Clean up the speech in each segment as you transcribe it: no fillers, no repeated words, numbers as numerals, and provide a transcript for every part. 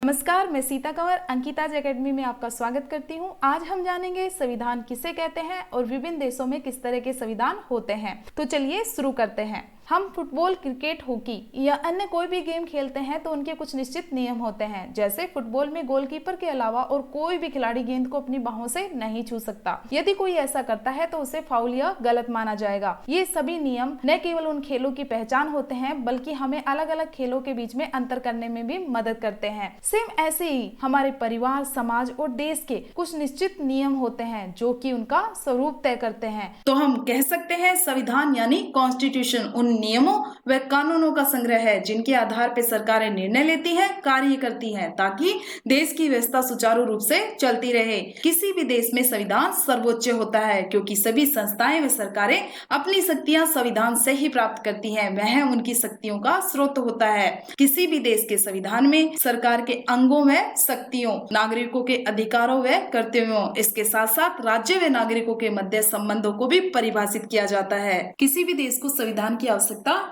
नमस्कार, मैं सीता कंवर अंकिताज एकेडमी में आपका स्वागत करती हूं। आज हम जानेंगे संविधान किसे कहते हैं और विभिन्न देशों में किस तरह के संविधान होते हैं। तो चलिए शुरू करते हैं। हम फुटबॉल, क्रिकेट, हॉकी या अन्य कोई भी गेम खेलते हैं तो उनके कुछ निश्चित नियम होते हैं। जैसे फुटबॉल में गोलकीपर के अलावा और कोई भी खिलाड़ी गेंद को अपनी बाहों से नहीं छू सकता। यदि कोई ऐसा करता है तो उसे फाउल या गलत माना जाएगा। ये सभी नियम न केवल उन खेलों की पहचान होते हैं बल्कि हमें अलग अलग खेलों के बीच में अंतर करने में भी मदद करते हैं। सेम ऐसे ही हमारे परिवार, समाज और देश के कुछ निश्चित नियम होते हैं जो कि उनका स्वरूप तय करते हैं। तो हम कह सकते हैं संविधान यानी कॉन्स्टिट्यूशन उन नियमों व कानूनों का संग्रह है जिनके आधार पर सरकारें निर्णय लेती हैं, कार्य करती हैं ताकि देश की व्यवस्था सुचारू रूप से चलती रहे। किसी भी देश में संविधान सर्वोच्च होता है क्योंकि सभी संस्थाएं व सरकारें अपनी शक्तियां संविधान से ही प्राप्त करती हैं। वह उनकी शक्तियों का स्रोत होता है। किसी भी देश के संविधान में सरकार के अंगों व शक्तियों, नागरिकों के अधिकारों व कर्तव्यों, इसके साथ साथ राज्य व नागरिकों के मध्य संबंधों को भी परिभाषित किया जाता है। किसी भी देश को संविधान की आवश्यकता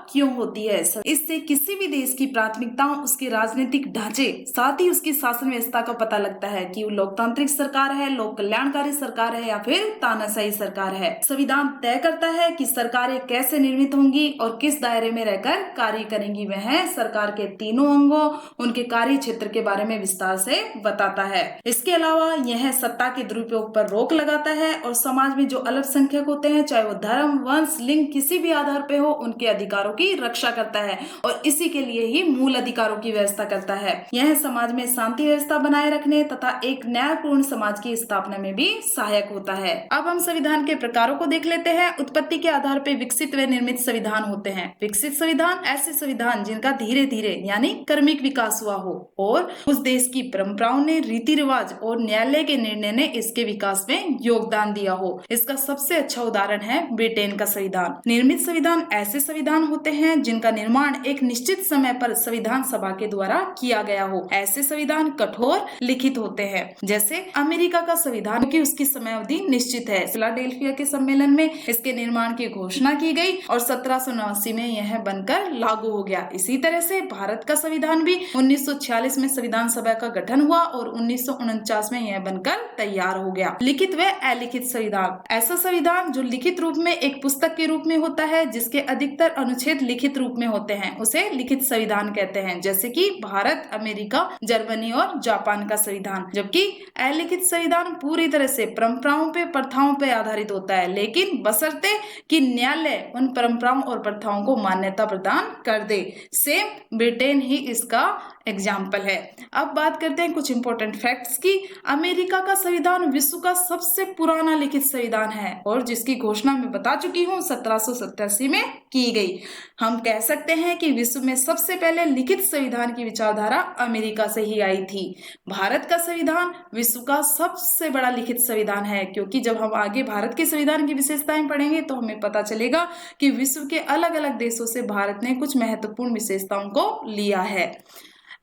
क्यों होती है? इससे किसी भी देश की प्राथमिकताओं, उसके राजनीतिक ढांचे, साथ ही उसकी शासन व्यवस्था का पता लगता है कि वो लोकतांत्रिक सरकार है, लोक कल्याणकारी सरकार है या फिर तानाशाही सरकार है। संविधान तय करता है कि सरकारें कैसे निर्मित होंगी और किस दायरे में रहकर कार्य करेंगी। वह सरकार के तीनों अंगों, उनके कार्य क्षेत्र के बारे में विस्तार से बताता है। इसके अलावा यह सत्ता के दुरुपयोग पर रोक लगाता है और समाज में जो अल्पसंख्यक होते हैं, चाहे वो धर्म, वंश, लिंग किसी भी आधार पे हो, उनके अधिकारों की रक्षा करता है और इसी के लिए ही मूल अधिकारों की व्यवस्था करता है। यह समाज में शांति व्यवस्था बनाए रखने तथा एक न्यायपूर्ण समाज की स्थापना में भी सहायक होता है। अब हम संविधान के प्रकारों को देख लेते हैं। उत्पत्ति के आधार पर विकसित व निर्मित संविधान होते हैं। विकसित संविधान ऐसे संविधान जिनका धीरे धीरे यानी क्रमिक विकास हुआ हो और उस देश की परंपराओं ने, रीति रिवाज और न्यायालय के निर्णय ने इसके विकास में योगदान दिया हो। इसका सबसे अच्छा उदाहरण है ब्रिटेन का संविधान। निर्मित संविधान ऐसे संविधान होते हैं जिनका निर्माण एक निश्चित समय पर संविधान सभा के द्वारा किया गया हो। ऐसे संविधान कठोर लिखित होते हैं। जैसे अमेरिका का संविधान की उसकी समयावधि निश्चित है। फिलाडेल्फिया के सम्मेलन में इसके निर्माण की घोषणा की गई और 1789 में यह बनकर लागू हो गया। इसी तरह से भारत का संविधान भी 1946 में संविधान सभा का गठन हुआ और 1949 में यह बनकर तैयार हो गया। लिखित व अलिखित संविधान ऐसा संविधान जो लिखित रूप में एक पुस्तक के रूप में होता है, जिसके अधिकतर अनुच्छेद लिखित रूप में होते हैं, उसे लिखित संविधान कहते हैं। जैसे कि भारत, अमेरिका, जर्मनी और जापान का संविधान। जबकि अलिखित संविधान पूरी तरह से परंपराओं पे, प्रथाओं पे आधारित होता है, लेकिन बशर्ते कि न्यायालय उन परंपराओं और प्रथाओं को मान्यता प्रदान कर दे। सेम ब्रिटेन ही इसका एग्जाम्पल है। अब बात करते हैं कुछ इंपॉर्टेंट फैक्ट्स की। अमेरिका का संविधान विश्व का सबसे पुराना लिखित संविधान है और जिसकी घोषणा मैं बता चुकी हूँ 1787 में की गई। हम कह सकते हैं कि विश्व में सबसे पहले लिखित संविधान की विचारधारा अमेरिका से ही आई थी। भारत का संविधान विश्व का सबसे बड़ा लिखित संविधान है, क्योंकि जब हम आगे भारत के संविधान की विशेषताएं पढ़ेंगे तो हमें पता चलेगा कि विश्व के अलग अलग देशों से भारत ने कुछ महत्वपूर्ण विशेषताओं को लिया है।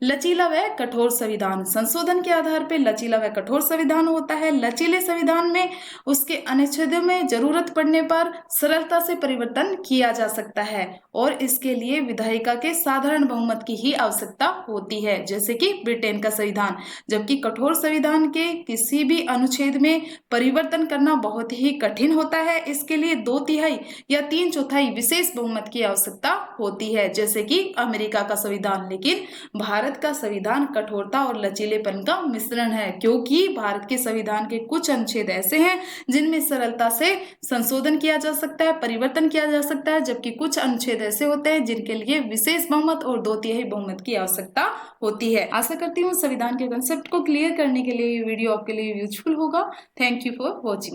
लचीला व कठोर संविधान संशोधन के आधार पर लचीला व कठोर संविधान होता है। लचीले संविधान में उसके अनुच्छेदों में जरूरत पड़ने पर सरलता से परिवर्तन किया जा सकता है और इसके लिए विधायिका के साधारण बहुमत की ही आवश्यकता होती है, जैसे कि ब्रिटेन का संविधान। जबकि कठोर संविधान के किसी भी अनुच्छेद में परिवर्तन करना बहुत ही कठिन होता है। इसके लिए 2/3 या 3/4 विशेष बहुमत की आवश्यकता होती है, जैसे कि अमेरिका का संविधान। लेकिन भारत का संविधान कठोरता और लचीलेपन का मिश्रण है, क्योंकि भारत के संविधान के कुछ अनुच्छेद ऐसे हैं जिनमें सरलता से संशोधन किया जा सकता है, परिवर्तन किया जा सकता है, जबकि कुछ अनुच्छेद ऐसे होते हैं जिनके लिए विशेष बहुमत और 2/3 बहुमत की आवश्यकता होती है। आशा करती हूँ संविधान के कंसेप्ट को क्लियर करने के लिए ये वीडियो आपके लिए यूजफुल होगा। Thank you for watching.